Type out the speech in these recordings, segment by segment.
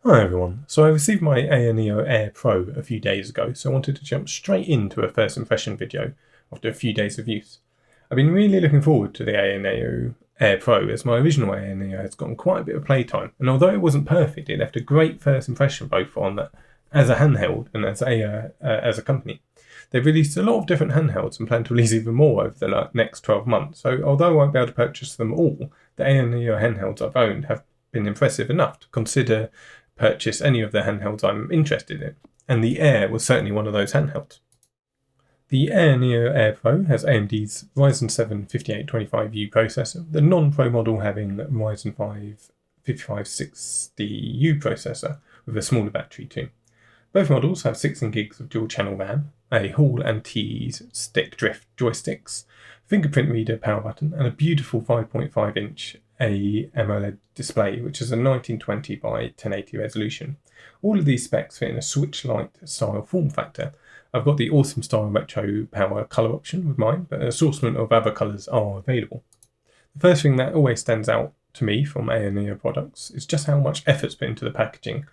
Hi everyone, so I received my AYANEO Air Pro a few days ago, so I wanted to jump straight into a first impression video after a few days of use. I've been really looking forward to the AYANEO Air Pro as my original AYANEO has gotten quite a bit of playtime, and although it wasn't perfect, it left a great first impression both on as a handheld and as a company. They've released a lot of different handhelds and plan to release even more over the next 12 months, so although I won't be able to purchase them all, the AYANEO handhelds I've owned have been impressive enough to consider purchase any of the handhelds I'm interested in, and the Air was certainly one of those handhelds. The AYANEO Air Pro has AMD's Ryzen 7 5825U processor, the non-Pro model having Ryzen 5 5560U processor with a smaller battery too. Both models have 16 gigs of dual-channel RAM, a Hall and Tease stick drift joysticks, fingerprint reader power button, and a beautiful 5.5-inch AMOLED display, which is a 1920 by 1080 resolution. All of these specs fit in a Switch Lite style form factor. I've got the awesome style retro power colour option with mine, but an assortment of other colours are available. The first thing that always stands out to me from AYANEO products is just how much effort's put into the packaging.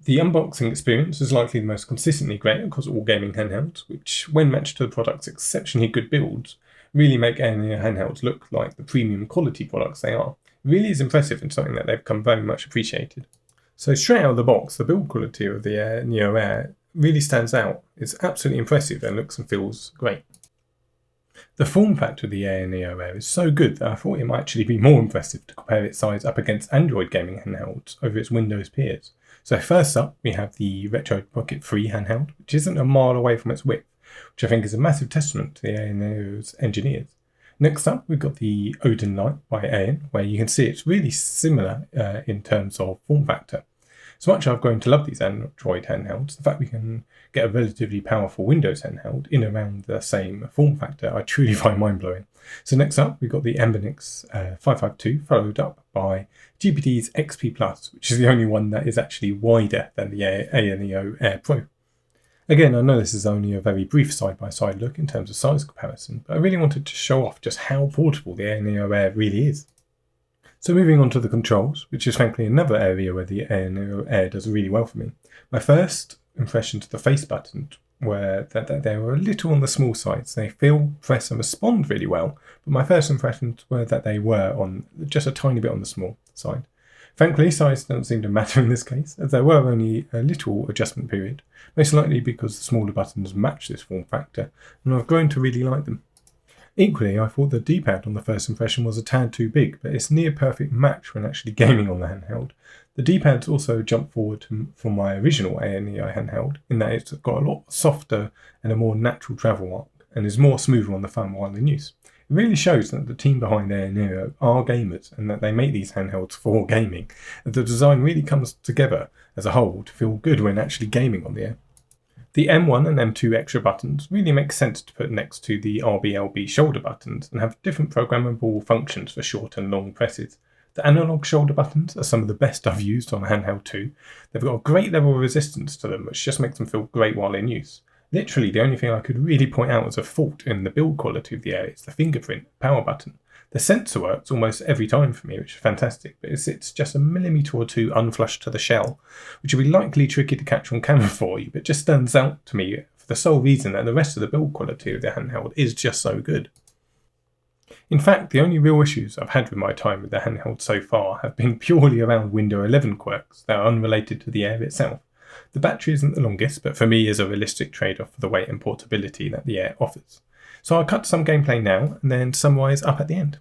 The unboxing experience is likely the most consistently great across all gaming handhelds, which, when matched to the product's exceptionally good builds, really make AYANEO handhelds look like the premium quality products they are. It really is impressive and something that they've become very much appreciated. So straight out of the box, the build quality of the AYANEO Air really stands out. It's absolutely impressive and looks and feels great. The form factor of the AYANEO Air is so good that I thought it might actually be more impressive to compare its size up against Android gaming handhelds over its Windows peers. So first up, we have the Retro Pocket 3 handheld, which isn't a mile away from its width, which I think is a massive testament to the AYANEO's engineers. Next up, we've got the Odin Light by AYAN, where you can see it's really similar in terms of form factor. So much I've grown to love these Android handhelds, the fact we can get a relatively powerful Windows handheld in around the same form factor, I truly find mind-blowing. So next up, we've got the AYANEO 552, followed up by GPD's XP+, which is the only one that is actually wider than the AYANEO Air Pro. Again, I know this is only a very brief side-by-side look in terms of size comparison, but I really wanted to show off just how portable the AYANEO Air really is. So moving on to the controls, which is frankly another area where the AYANEO Air does really well for me. My first impressions of the face buttons were that they were a little on the small side. So they feel, press and respond really well, but my first impressions were that they were on just a tiny bit on the small side. Thankfully, size doesn't seem to matter in this case, as there were only a little adjustment period, most likely because the smaller buttons match this form factor, and I've grown to really like them. Equally, I thought the D-pad on the first impression was a tad too big, but it's near perfect match when actually gaming on the handheld. The D-pad's also jumped forward from my original AYANEO handheld, in that it's got a lot softer and a more natural travel arc, and is more smoother on the thumb while in use. It really shows that the team behind AYANEO are gamers, and that they make these handhelds for gaming, and the design really comes together as a whole to feel good when actually gaming on the Air. The M1 and M2 extra buttons really make sense to put next to the RBLB shoulder buttons and have different programmable functions for short and long presses. The analog shoulder buttons are some of the best I've used on a handheld too. They've got a great level of resistance to them, which just makes them feel great while in use. Literally, the only thing I could really point out as a fault in the build quality of the Air is the fingerprint power button. The sensor works almost every time for me, which is fantastic, but it sits just a millimetre or two unflush to the shell, which will be likely tricky to catch on camera for you, but just stands out to me for the sole reason that the rest of the build quality of the handheld is just so good. In fact, the only real issues I've had with my time with the handheld so far have been purely around Windows 11 quirks that are unrelated to the Air itself. The battery isn't the longest, but for me is a realistic trade-off for the weight and portability that the Air offers. So I'll cut to some gameplay now and then summarise up at the end.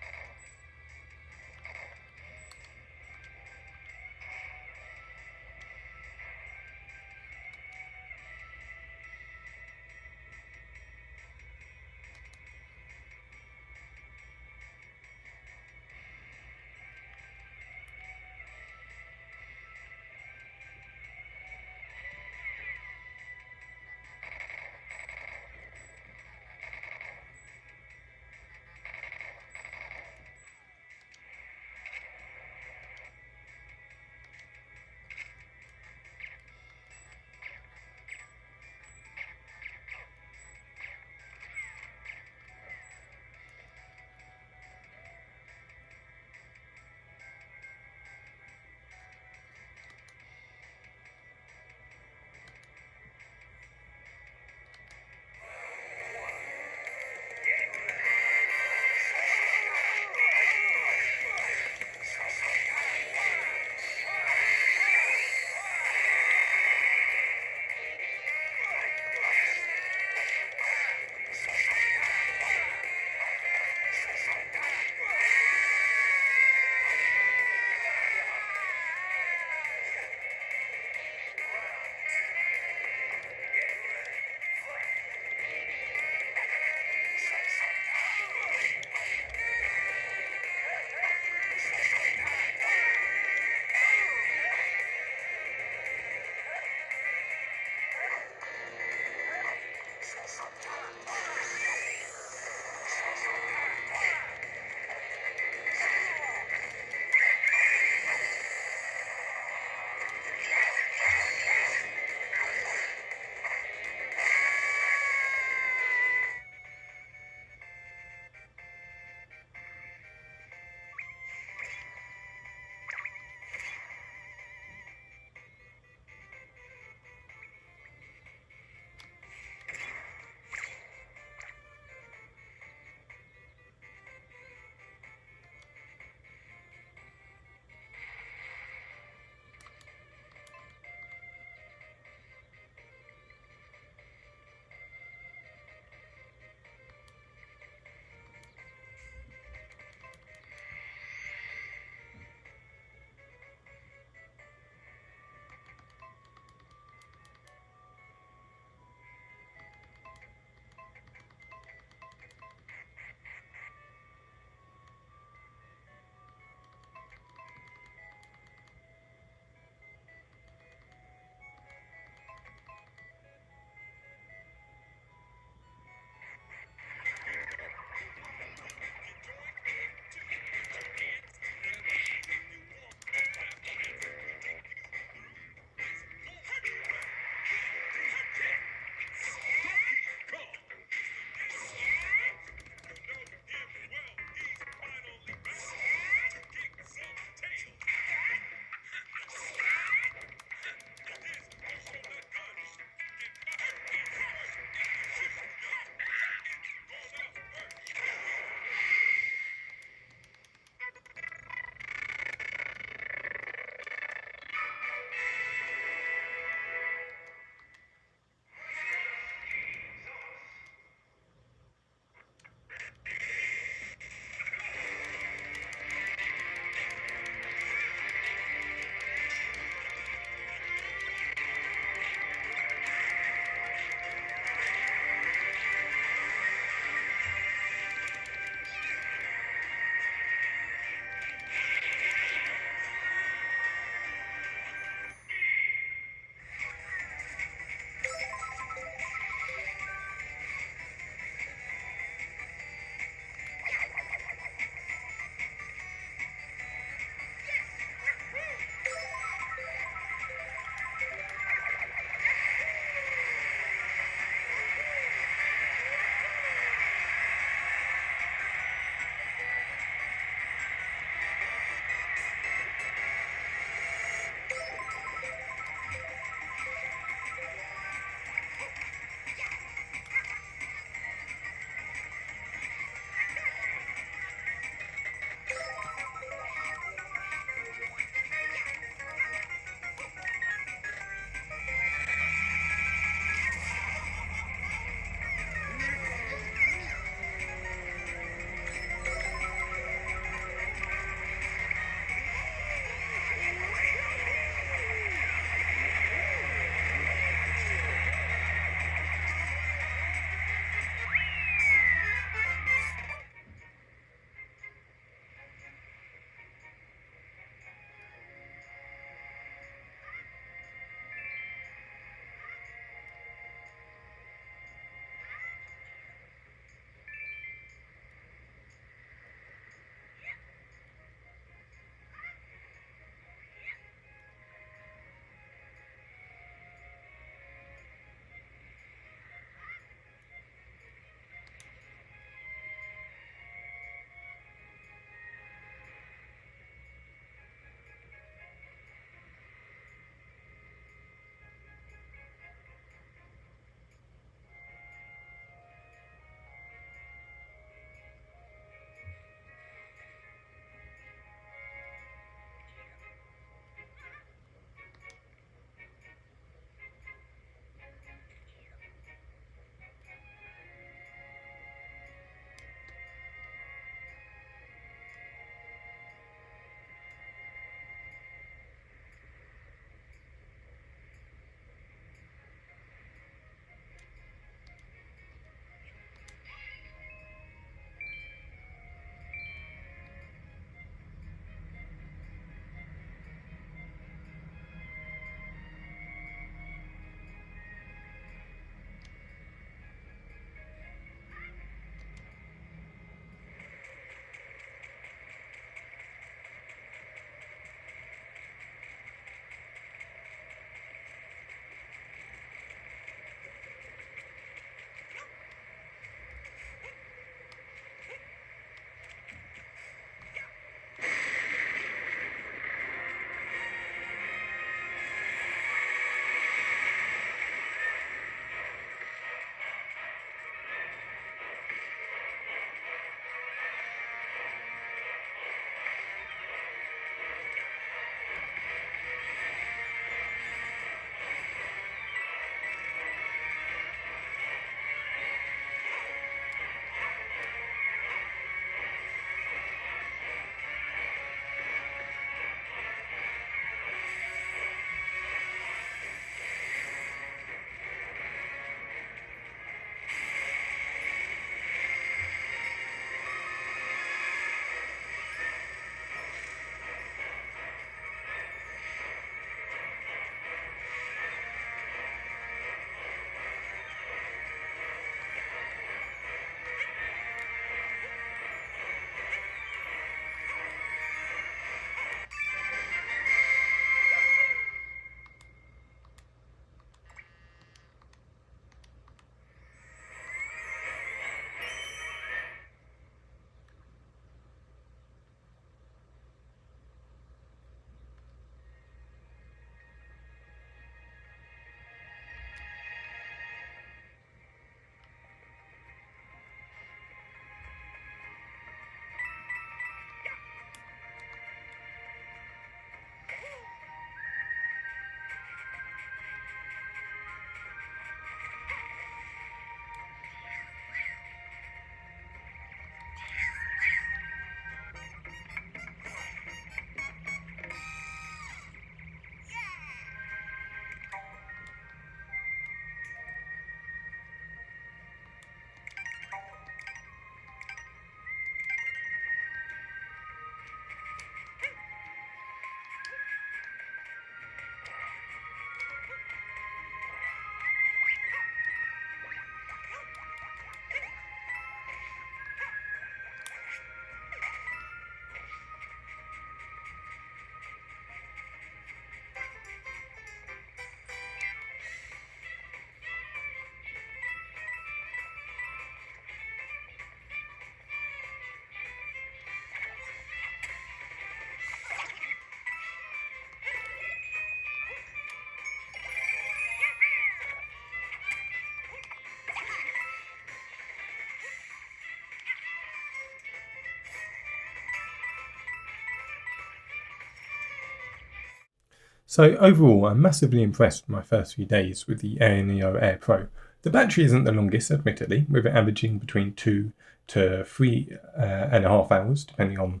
So overall, I'm massively impressed with my first few days with the AYANEO Air Pro. The battery isn't the longest, admittedly, with it averaging between 2 to 3.5 hours, depending on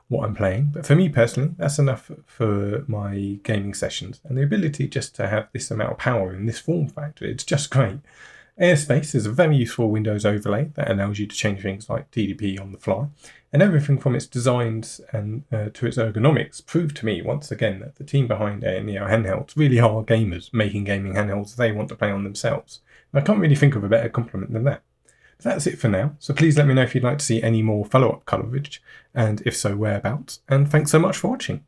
what I'm playing. But for me personally, that's enough for my gaming sessions. And the ability just to have this amount of power in this form factor, it's just great. Airspace is a very useful Windows overlay that allows you to change things like TDP on the fly, and everything from its designs and to its ergonomics proved to me once again that the team behind AYANEO handhelds really are gamers making gaming handhelds they want to play on themselves. And I can't really think of a better compliment than that. But that's it for now, so please let me know if you'd like to see any more follow-up coverage, and if so, whereabouts, and thanks so much for watching.